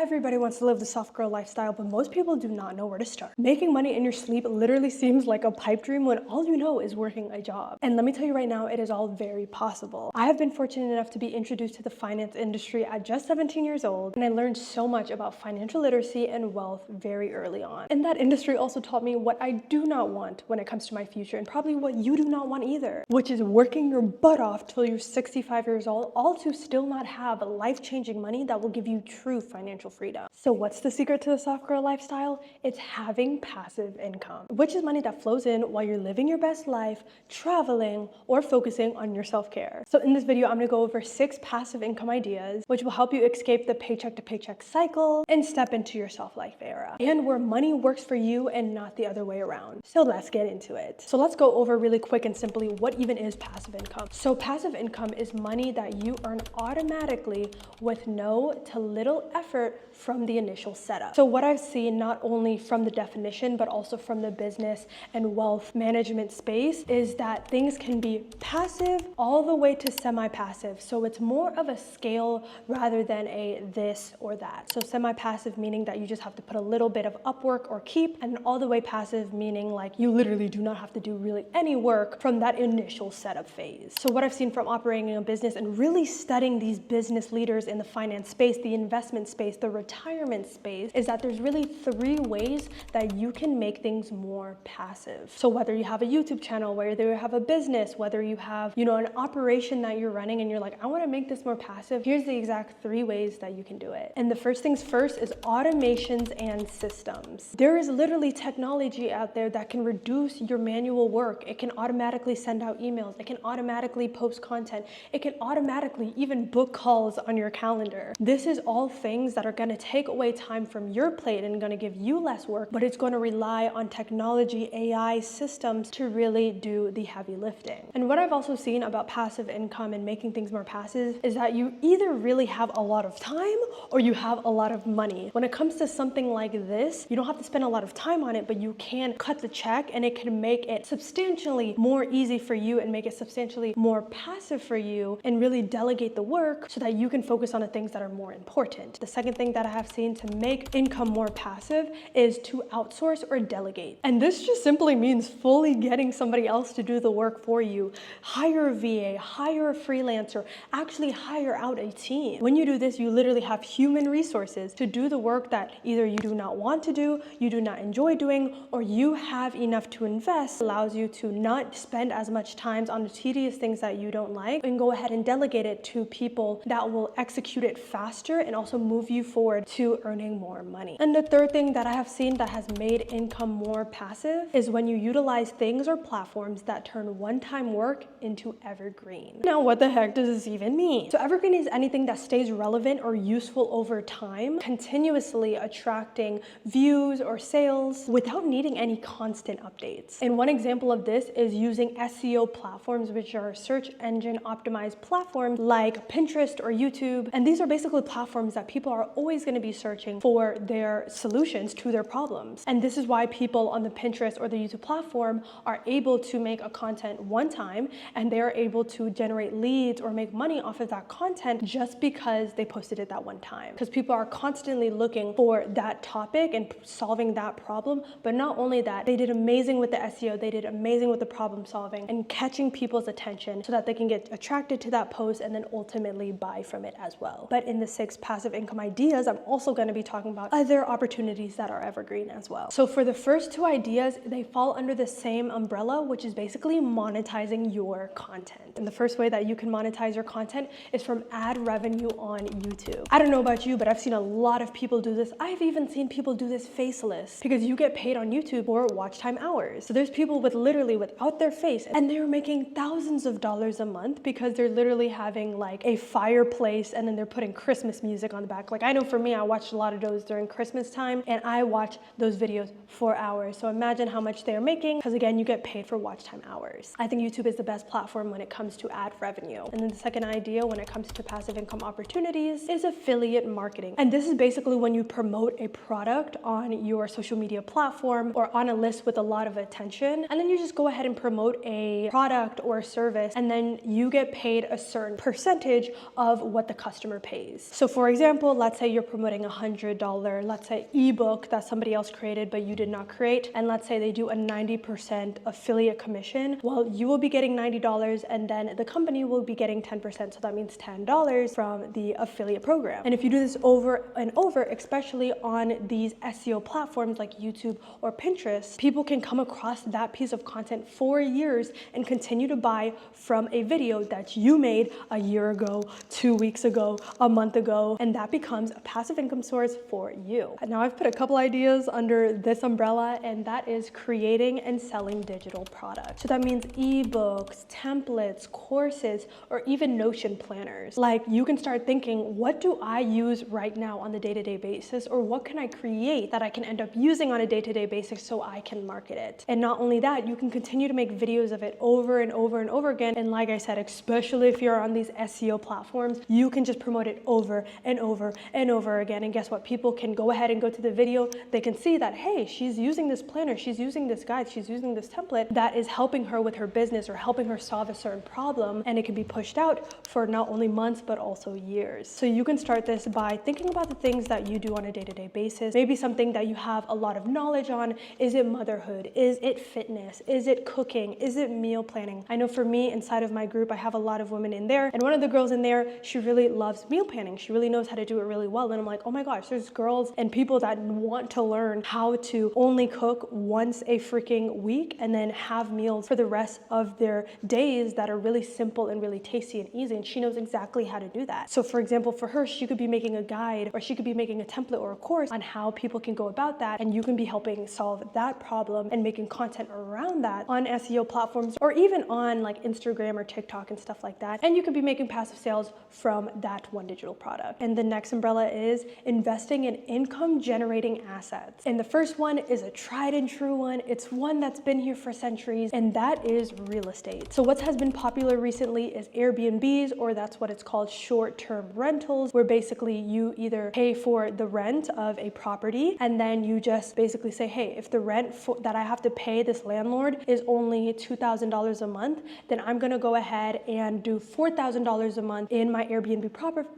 Everybody wants to live the soft girl lifestyle, but most people do not know where to start. Making money in your sleep literally seems like a pipe dream when all you know is working a job. And let me tell you right now, it is all very possible. I have been fortunate enough to be introduced to the finance industry at just 17 years old, and I learned so much about financial literacy and wealth very early on. And that industry also taught me what I do not want when it comes to my future, and probably what you do not want either, which is working your butt off till you're 65 years old, all to still not have life-changing money that will give you true financial freedom. So what's the secret to the soft girl lifestyle? It's having passive income, which is money that flows in while you're living your best life, traveling, or focusing on your self-care. So in this video, I'm gonna go over 6 passive income ideas, which will help you escape the paycheck to paycheck cycle and step into your self-life era, and where money works for you and not the other way around. So let's get into it. So let's go over really quick and simply what even is passive income. So passive income is money that you earn automatically with no to little effort from the initial setup. So what I've seen, not only from the definition, but also from the business and wealth management space, is that things can be passive all the way to semi-passive. So it's more of a scale rather than a this or that. So semi-passive meaning that you just have to put a little bit of upwork or keep, and all the way passive meaning like you literally do not have to do really any work from that initial setup phase. So what I've seen from operating a business and really studying these business leaders in the finance space, the investment space, the retirement space, is that there's really 3 ways that you can make things more passive. So whether you have a YouTube channel, whether you have a business, whether you have, an operation that you're running and you're like, I want to make this more passive, here's the exact 3 ways that you can do it. And the first things first is automations and systems. There is literally technology out there that can reduce your manual work. It can automatically send out emails. It can automatically post content. It can automatically even book calls on your calendar. This is all things that are going to take away time from your plate and going to give you less work, but it's going to rely on technology, AI systems to really do the heavy lifting. And what I've also seen about passive income and making things more passive is that you either really have a lot of time or you have a lot of money. When it comes to something like this, you don't have to spend a lot of time on it, but you can cut the check and it can make it substantially more easy for you and make it substantially more passive for you and really delegate the work so that you can focus on the things that are more important. The second thing that I have seen to make income more passive is to outsource or delegate. And this just simply means fully getting somebody else to do the work for you. Hire a VA, hire a freelancer, actually hire out a team. When you do this, you literally have human resources to do the work that either you do not want to do, you do not enjoy doing, or you have enough to invest. It allows you to not spend as much time on the tedious things that you don't like and go ahead and delegate it to people that will execute it faster and also move you forward to earning more money. And the third thing that I have seen that has made income more passive is when you utilize things or platforms that turn one-time work into evergreen. Now, what the heck does this even mean? So evergreen is anything that stays relevant or useful over time, continuously attracting views or sales without needing any constant updates. And one example of this is using SEO platforms, which are search engine optimized platforms like Pinterest or YouTube. And these are basically platforms that people are always going to be searching for their solutions to their problems. And this is why people on the Pinterest or the YouTube platform are able to make a content one time and they are able to generate leads or make money off of that content just because they posted it that one time. Because people are constantly looking for that topic and solving that problem. But not only that, they did amazing with the SEO, they did amazing with the problem solving and catching people's attention so that they can get attracted to that post and then ultimately buy from it as well. But in the 6 passive income ideas, I'm also going to be talking about other opportunities that are evergreen as well. So for the first 2 ideas, they fall under the same umbrella, which is basically monetizing your content. And the first way that you can monetize your content is from ad revenue on YouTube. I don't know about you, but I've seen a lot of people do this. I've even seen people do this faceless because you get paid on YouTube for watch time hours. So there's people with literally without their face and they're making thousands of dollars a month because they're literally having like a fireplace and then they're putting Christmas music on the back. Like I know for me, I watched a lot of those during Christmas time and I watch those videos for hours. So imagine how much they're making because again, you get paid for watch time hours. I think YouTube is the best platform when it comes to ad revenue. And then the second idea when it comes to passive income opportunities is affiliate marketing. And this is basically when you promote a product on your social media platform or on a list with a lot of attention. And then you just go ahead and promote a product or a service and then you get paid a certain percentage of what the customer pays. So for example, let's say you're promoting $100, let's say, ebook that somebody else created but you did not create, and let's say they do a 90% affiliate commission, well, you will be getting $90 and then the company will be getting 10%, so that means $10 from the affiliate program. And if you do this over and over, especially on these SEO platforms like YouTube or Pinterest, people can come across that piece of content for years and continue to buy from a video that you made a year ago, 2 weeks ago, a month ago, and that becomes a passive income source for you. And now I've put a couple ideas under this umbrella, and that is creating and selling digital products. So that means ebooks, templates, courses, or even Notion planners. Like, you can start thinking, what do I use right now on the day-to-day basis, or what can I create that I can end up using on a day-to-day basis so I can market it? And not only that, you can continue to make videos of it over and over and over again. And like I said, especially if you're on these SEO platforms, you can just promote it over and over and over again. And guess what? People can go ahead and go to the video. They can see that, hey, she's using this planner, she's using this guide, she's using this template that is helping her with her business or helping her solve a certain problem. And it can be pushed out for not only months, but also years. So you can start this by thinking about the things that you do on a day-to-day basis. Maybe something that you have a lot of knowledge on. Is it motherhood? Is it fitness? Is it cooking? Is it meal planning? I know for me, inside of my group, I have a lot of women in there, and one of the girls in there, she really loves meal planning. She really knows how to do it really well. And I'm like, oh my gosh, there's girls and people that want to learn how to only cook once a freaking week and then have meals for the rest of their days that are really simple and really tasty and easy. And she knows exactly how to do that. So for example, for her, she could be making a guide, or she could be making a template or a course on how people can go about that. And you can be helping solve that problem and making content around that on SEO platforms, or even on like Instagram or TikTok and stuff like that. And you could be making passive sales from that one digital product. And the next umbrella is investing in income generating assets. And the first one is a tried and true one. It's one that's been here for centuries, and that is real estate. So what has been popular recently is Airbnbs, or that's what it's called, short-term rentals, where basically you either pay for the rent of a property, and then you just basically say, hey, if the rent that I have to pay this landlord is only $2,000 a month, then I'm gonna go ahead and do $4,000 a month in my Airbnb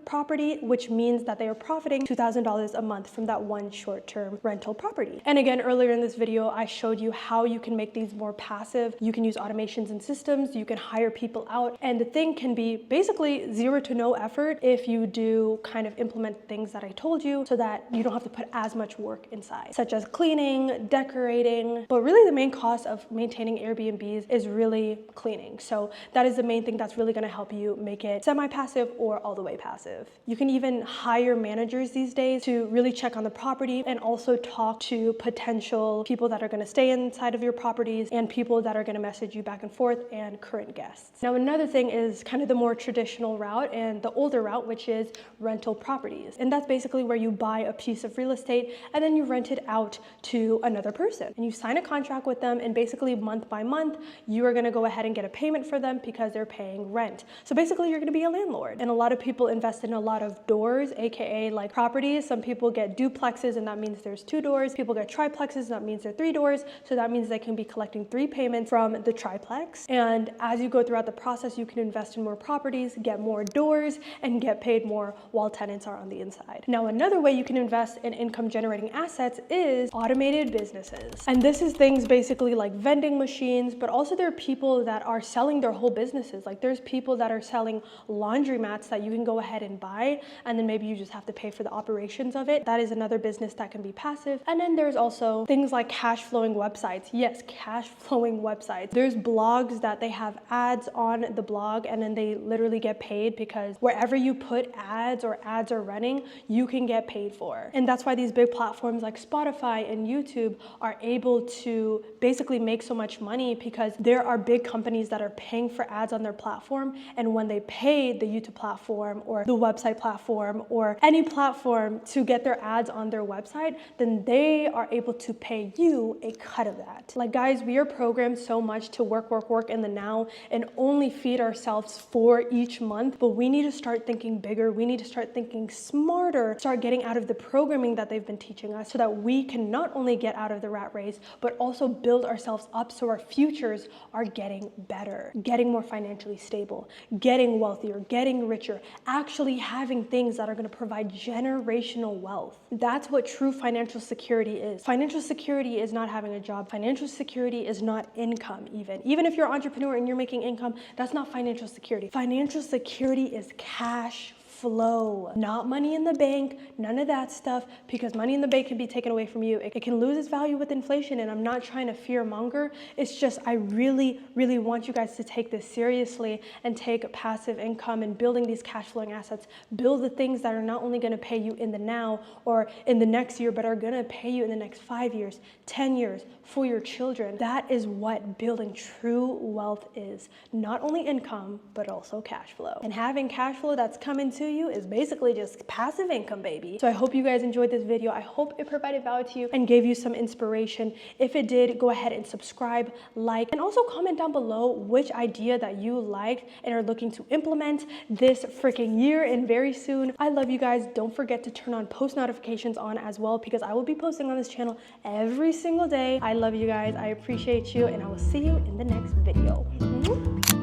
property, which means that they are profiting $2,000 a month from that one short-term rental property. And again, earlier in this video, I showed you how you can make these more passive. You can use automations and systems, you can hire people out, and the thing can be basically 0 to no effort if you do kind of implement things that I told you, so that you don't have to put as much work inside, such as cleaning, decorating. But really the main cost of maintaining Airbnbs is really cleaning. So that is the main thing that's really gonna help you make it semi-passive or all the way passive. You can even hire managers these days to really check on the property and also talk to potential people that are gonna stay inside of your properties and people that are gonna message you back and forth, and current guests. Now, another thing is kind of the more traditional route and the older route, which is rental properties. And that's basically where you buy a piece of real estate and then you rent it out to another person. And you sign a contract with them, and basically month by month, you are gonna go ahead and get a payment for them because they're paying rent. So basically you're gonna be a landlord. And a lot of people invest in a lot of doors, AKA like properties. Some people get duplexes, and that means there's 2 doors. People get triplexes, and that means there are 3 doors. So that means they can be collecting 3 payments from the triplex. And as you go throughout the process, you can invest in more properties, get more doors, and get paid more while tenants are on the inside. Now, another way you can invest in income generating assets is automated businesses. And this is things basically like vending machines, but also there are people that are selling their whole businesses. Like there's people that are selling laundry mats that you can go ahead and buy, and then maybe you just have to pay for the operations of it. That is another business that can be passive. And then there's also things like cash flowing websites. Yes, cash flowing websites. There's blogs that they have ads on the blog, and then they literally get paid because wherever you put ads or ads are running, you can get paid for. And that's why these big platforms like Spotify and YouTube are able to basically make so much money, because there are big companies that are paying for ads on their platform. And when they pay the YouTube platform or the website platform or any platform to get their ads on their website, then they are able to pay you a cut of that. Like guys, we are programmed so much to work in the now and only feed ourselves for each month, but we need to start thinking bigger. We need to start thinking smarter, start getting out of the programming that they've been teaching us, so that we can not only get out of the rat race, but also build ourselves up so our futures are getting better, getting more financially stable, getting wealthier, getting richer, actually having things that are going to provide provide generational wealth. That's what true financial security is. Financial security is not having a job. Financial security is not income even. Even if you're an entrepreneur and you're making income, that's not financial security. Financial security is cash flow, not money in the bank, none of that stuff, because money in the bank can be taken away from you. It can lose its value with inflation, and I'm not trying to fear monger. It's just I really, really want you guys to take this seriously and take passive income and building these cash flowing assets. Build the things that are not only going to pay you in the now or in the next year, but are going to pay you in the next 5 years, 10 years, for your children. That is what building true wealth is. Not only income, but also cash flow. And having cash flow that's coming to you is basically just passive income, baby. So I hope you guys enjoyed this video. I hope it provided value to you and gave you some inspiration. If it did, go ahead and subscribe, like, and also comment down below which idea that you liked and are looking to implement this freaking year and very soon. I love you guys. Don't forget to turn on post notifications on as well, because I will be posting on this channel every single day. I love you guys. I appreciate you, and I will see you in the next video.